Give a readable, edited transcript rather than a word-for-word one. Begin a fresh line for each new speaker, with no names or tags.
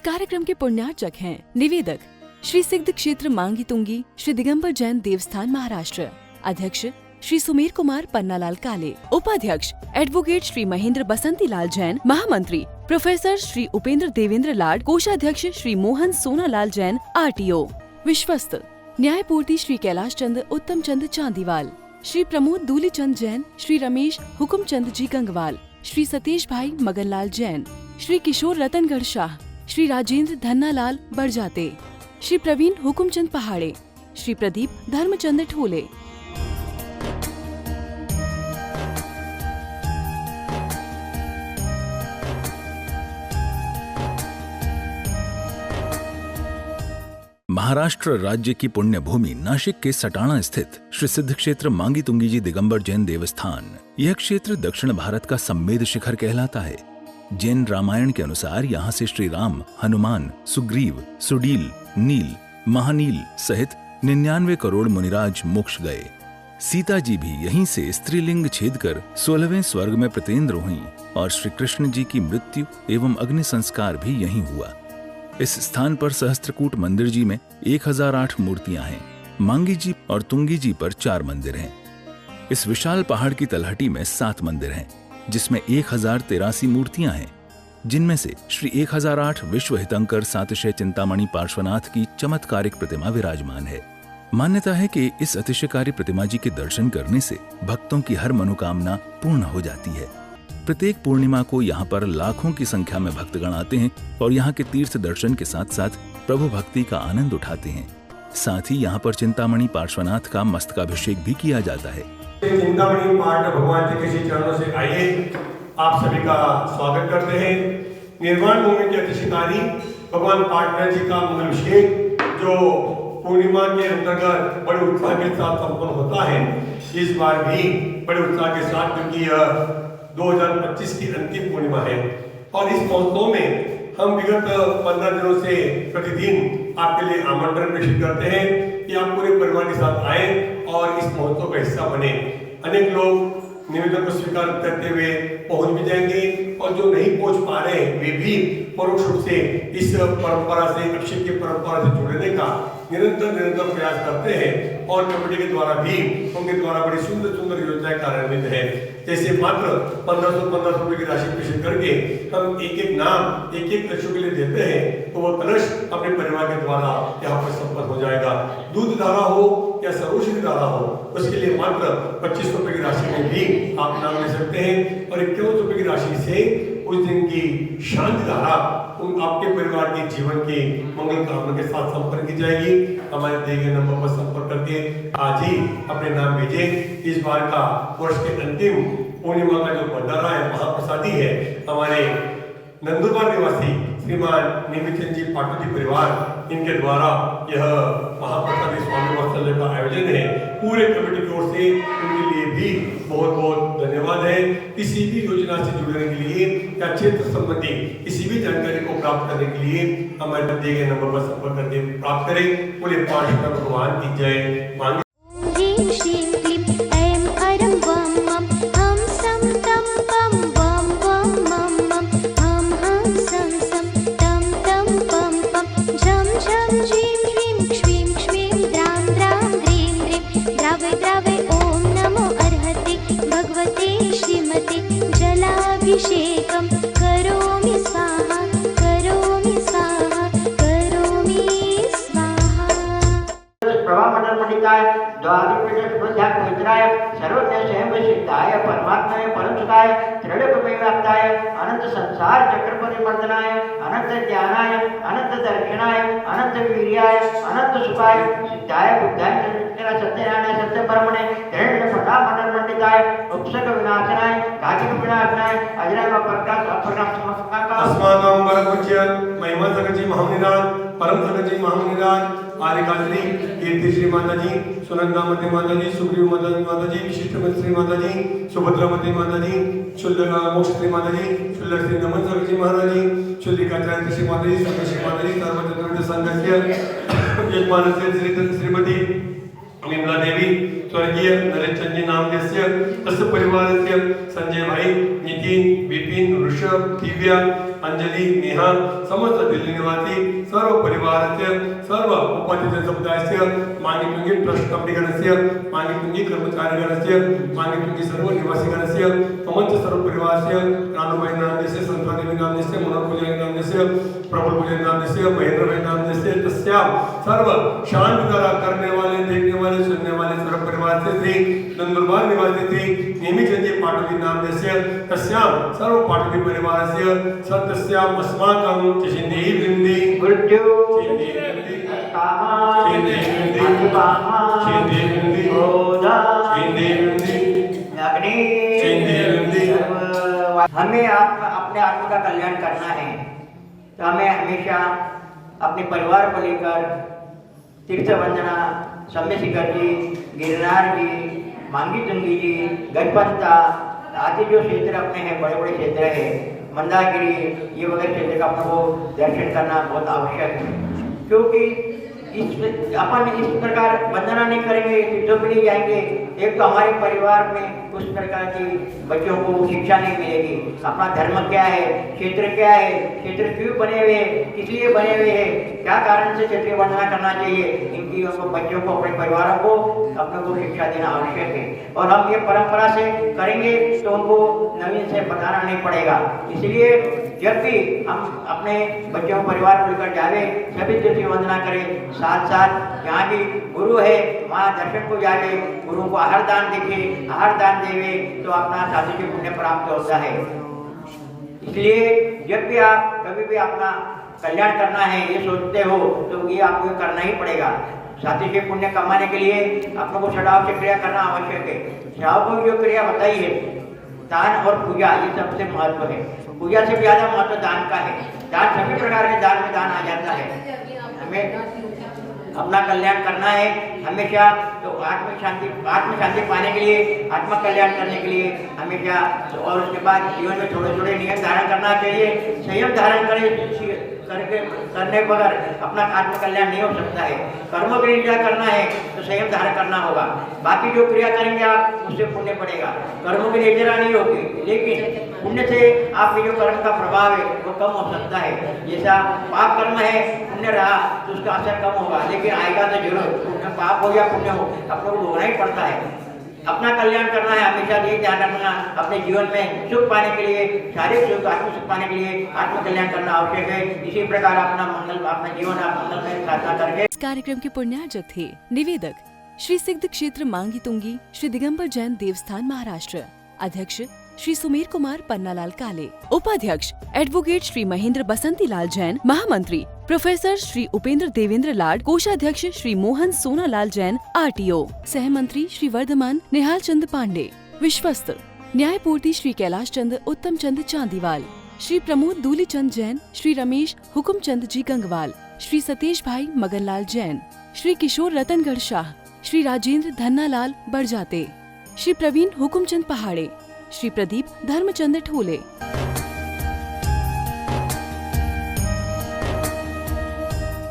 कार्यक्रम के पुण्यार्चक हैं निवेदक श्री सिद्ध क्षेत्र मांगी तुंगी श्री दिगंबर जैन देवस्थान महाराष्ट्र, अध्यक्ष श्री सुमेर कुमार पन्नालाल काले, उपाध्यक्ष एडवोकेट श्री महेंद्र बसंती लाल जैन, महामंत्री प्रोफेसर श्री उपेंद्र देवेंद्र लाड, कोषाध्यक्ष श्री मोहन सोनालाल जैन RTO, विश्वस्त न्यायपूर्ति श्री कैलाश चंद उत्तम चंद चांदीवाल, श्री प्रमोद दूलीचंद जैन, श्री रमेश हुकुमचंद जी गंगवाल, श्री सतीश भाई मगनलाल जैन, श्री किशोर रतनगढ़ शाह, श्री राजेंद्र धन्नालाल बरजाते, श्री प्रवीण हुकुमचंद पहाड़े, श्री प्रदीप धर्मचंद ठोले।
महाराष्ट्र राज्य की पुण्य भूमि नाशिक के सटाणा स्थित श्री सिद्ध क्षेत्र मांगी तुंगी जी दिगंबर जैन देवस्थान, यह क्षेत्र दक्षिण भारत का सम्मेद शिखर कहलाता है। जैन रामायण के अनुसार यहाँ से श्री राम, हनुमान, सुग्रीव, सुडील, नील, महानील सहित 99 करोड़ मुनिराज मोक्ष गए। सीता जी भी यहीं से स्त्रीलिंग छेद कर 16वें स्वर्ग में प्रतेंद्र हुई और श्री कृष्ण जी की मृत्यु एवं अग्नि संस्कार भी यहीं हुआ। इस स्थान पर सहस्त्रकूट मंदिर जी में 1008 मूर्तियां हैं। मांगी जी और तुंगी जी पर 4 मंदिर हैं। इस विशाल पहाड़ की तलहटी में 7 मंदिर हैं, जिसमें 1083 मूर्तियां हैं, जिनमें से श्री 1008 विश्व हितंकर सातिशय चिंतामणि पार्श्वनाथ की चमत्कारिक प्रतिमा विराजमान है। मान्यता है कि इस अतिशयकारी प्रतिमा जी के दर्शन करने से भक्तों की हर मनोकामना पूर्ण हो जाती है। प्रत्येक पूर्णिमा को यहाँ पर लाखों की संख्या में भक्तगण आते हैं और यहाँ के तीर्थ दर्शन के साथ साथ प्रभु भक्ति का आनंद उठाते हैं। साथ ही यहाँ पर चिंतामणि पार्श्वनाथ का मस्तकाभिषेक भी किया जाता है।
चिंतामणि पाठ भगवान जी के श्री चरणों से आइए, आप सभी का स्वागत करते हैं। निर्वाण भूमि के अतिशयकारी भगवान पाटनाथ जी का मंगलाभिषेक जो पूर्णिमा के अंतर्गत बड़े उत्साह के साथ संपन्न होता है, इस बार भी बड़े उत्साह के साथ, क्योंकि 2025 की अंतिम पूर्णिमा है और इस महोत्सव में हम विगत 15 दिनों से प्रतिदिन आपके लिए आमंत्रण प्रेषित करते हैं कि आप पूरे परिवार के साथ आए और इस महोत्सव का हिस्सा बने। अनेक लोग निवेदन को स्वीकार करते हुए पहुंच भी जाएंगे और जो नहीं पहुंच पा रहे वे भी परोक्ष रूप से इस परंपरा से, अक्षय की परंपरा से जुड़ने का निरंतर प्रयास करते हैं और कमेटी के द्वारा भी उनके द्वारा बड़ी सुंदर सुंदर योजनाएं कार्यान्वित है। जैसे मात्र 1500 रुपए की राशि प्रेषित करके हम एक नाम एक कलशों के लिए देते हैं, तो वो कलश अपने परिवार के द्वारा यहाँ पर संपन्न हो जाएगा। दूध धारा हो या सर्वश्री धारा हो, उसके लिए मात्र 25 रुपए की राशि में भी आप नाम ले सकते हैं और 51 रुपए की राशि से उस दिन की शांति धारा उन आपके परिवार के जीवन की मंगल कामना के साथ संपर्क की जाएगी। हमारे दिए गए नंबर पर संपर्क करके आज ही अपने नाम भेजें। इस बार का वर्ष के अंतिम पूर्णिमा का जो भंडारा है, महाप्रसादी है, हमारे नंदुरबार निवासी श्रीमान निमितचंद जी पाटू जी परिवार, इनके द्वारा यह महाप्रसादी स्वामी वात्सल्य का आयोजन है। पूरे कमेटी की ओर से उनके लिए भी बहुत बहुत धन्यवाद है। किसी भी योजना से जुड़ने के लिए या क्षेत्र संबंधी किसी भी जानकारी को प्राप्त करने के लिए हमारे दिए गए नंबर पर संपर्क करके प्राप्त करें। बोले पार्षद भगवान की जय। मांगे
अभिषेकं करोमि स्वाहा, करोमि स्वाहा, करोमि स्वाहा।
प्रभामंडलपंडिताय द्वादशपीठस्पृध्याय पवित्राय सर्वज्ञ स्वयं सिद्धाय परमात्मने परमसुखाय त्रिलोकव्याप्ताय अनंत संसार चक्रपति मर्दनाय अनंत ज्ञानाय अनंत दर्शनाय अनंत वीर्याय अनंत सुखाय सिद्धाय बुद्धाय सत्यनारायण सत्य परमणे हिरण्य प्रभामंडल पंडिताय उपसक विनाशनाय घातिक विनाशनाय अजराय व प्रकाश अप्रकाश समस्का
अस्माकं वरपूज्य महिमा सगजी महामुनिराज परम सगजी महामुनिराज आर्यकाश्री कीर्ति श्री माता जी, सुनंदामती माता जी, सुग्रीव माता जी, विशिष्टमती श्री माता जी, सुभद्रामती माता जी, शुल्लका मोक्ष श्री माता जी, शुल्लक श्री नमन सगजी महाराज जी, शुल्लिकाचार्य श्री माता जी, सर्वश्री माता जी, सर्वचतुर्वेद संघस्य यजमानस्य श्रीमती निर्मला देवी स्वर्गीय नरेशचंद जी नामदेस्य तस्य परिवारस्य संजय भाई, नितिन, विपिन, ऋषभ, दिव्या अंजलि नेहा समस्त दिल्ली निवासी सर्व परिवारस्य सर्व उपाध्यक्ष समुदायस्य मांगीतुंगी ट्रस्ट कमिटीगणस्य मांगीतुंगी कर्मचारीगणस्य मांगीतुंगी सर्व निवासीगणस्य समस्त सर्व परिवारस्य रानूबाई नामदेस्य संतरादेवी नामदेस्य मनोहर नामदेस्य प्रबल पूजन नामदेस्य महेंद्र नामदेस्य तस्यां सर्व शांत धारा करने वाले देखने वाले सुनने वाले सर्व परिवार से श्री नंदुरबार निवासी श्री नेमिचंदी पाटोली नामदेस्य तस्यां सर्व पाटोली परिवारस्य सत्यस्याम अस्माकं चिन्ते वृंदे
मृत्यु
चिन्ते वृंदे
कामा
चिन्ते वृंदे
अतिपामा
चिन्ते वृंदे
क्रोधा
चिन्ते वृंदे
अग्नि
चिन्ते वृंदे।
हमें अपने आत्मा का कल्याण करना है तो हमें हमेशा अपने परिवार को लेकर तीर्थ वंदना सम्यशिखर जी, गिरनार जी, मांगीतुंगी जी, गजपंता आदि जो क्षेत्र अपने हैं, बड़े बड़े क्षेत्र है, मंदारगिरी, ये वगैरह क्षेत्र का अपने को दर्शन करना बहुत आवश्यक है। क्योंकि अपन इस प्रकार वंदना नहीं करेंगे, तीर्थों में नहीं जाएंगे, एक तो हमारे परिवार में उस प्रकार की बच्चों को शिक्षा नहीं मिलेगी। अपना धर्म क्या है, क्षेत्र क्या है, क्षेत्र क्यों बने हुए हैं, किस लिए बने हुए हैं, क्या कारण से क्षेत्रीय वंदना करना चाहिए, इनकी बच्चों को, अपने परिवारों को अपने को शिक्षा देना आवश्यक है। और हम ये परंपरा से करेंगे तो उनको नवीन से बताना नहीं पड़ेगा। इसलिए जब भी हम अपने बच्चों परिवार को लेकर जावे, सभी तीर्थी वंदना करें, साथ साथ जहाँ भी गुरु है वहाँ दर्शन को जावे, गुरु को आहार दान देखे, आहार दान देवे तो अपना साधु से पुण्य प्राप्त होता है। इसलिए जब भी आप कभी भी अपना कल्याण करना है ये सोचते हो तो ये आपको करना ही पड़ेगा। साथी के पुण्य कमाने के लिए आपको को चढ़ाव से क्रिया करना आवश्यक है। चढ़ाव को जो क्रिया बताई है, दान और पूजा, ये सबसे महत्व है। पूजा से ज्यादा महत्व दान का है। दान सभी प्रकार के दान में दान आ जाता है। हमें अपना कल्याण करना है हमेशा, तो आत्म शांति पाने के लिए, आत्मा कल्याण करने के लिए हमेशा, और उसके बाद जीवन में थोड़े थोड़े नियम धारण करना चाहिए। संयम धारण करने बगैर अपना आत्म कल्याण नहीं हो सकता है। कर्मों की क्रिया करना है तो संयम धारण करना होगा। बाकी जो क्रिया करेंगे आप उससे पुण्य पड़ेगा, कर्मों की निर्जरा नहीं होगी, लेकिन पुण्य से आपके जो कर्म का प्रभाव है वो कम हो सकता है। जैसा पाप कर्म है, पुण्य रहा तो उसका असर कम होगा, लेकिन आएगा तो जरूर। पाप हो या पुण्य हो, अपने को भोगना ही पड़ता है। अपना कल्याण करना है, हमेशा ये ध्यान रखना, अपने जीवन में सुख पाने के लिए, शारीरिक सुख, आत्मिक सुख पाने के लिए आत्म कल्याण करना आवश्यक है। इसी प्रकार अपना जीवन आप मंगलमय साधना करके।
इस कार्यक्रम के पुण्यार्जक थे निवेदक श्री सिद्ध क्षेत्र मांगी तुंगी श्री दिगंबर जैन देवस्थान महाराष्ट्र, अध्यक्ष श्री सुमेर कुमार पन्नालाल काले, उपाध्यक्ष एडवोकेट श्री महेंद्र बसंती लाल जैन, महामंत्री प्रोफेसर श्री उपेंद्र देवेंद्र लाड, कोषाध्यक्ष श्री मोहन सोनालाल जैन RTO, सहमंत्री श्री वर्धमान निहाल चंद पांडे, विश्वस्त न्यायपूर्ति श्री कैलाश चंद उत्तम चंद चांदीवाल, श्री प्रमोद दूली चंद जैन, श्री रमेश हुकुम चंद जी गंगवाल, श्री सतीश भाई मगनलाल जैन, श्री किशोर रतनगढ़ शाह, श्री राजेंद्र धन्नालाल बड़जाते, श्री प्रवीण हुकुमचंद पहाड़े, श्री प्रदीप धर्मचंद ठोले।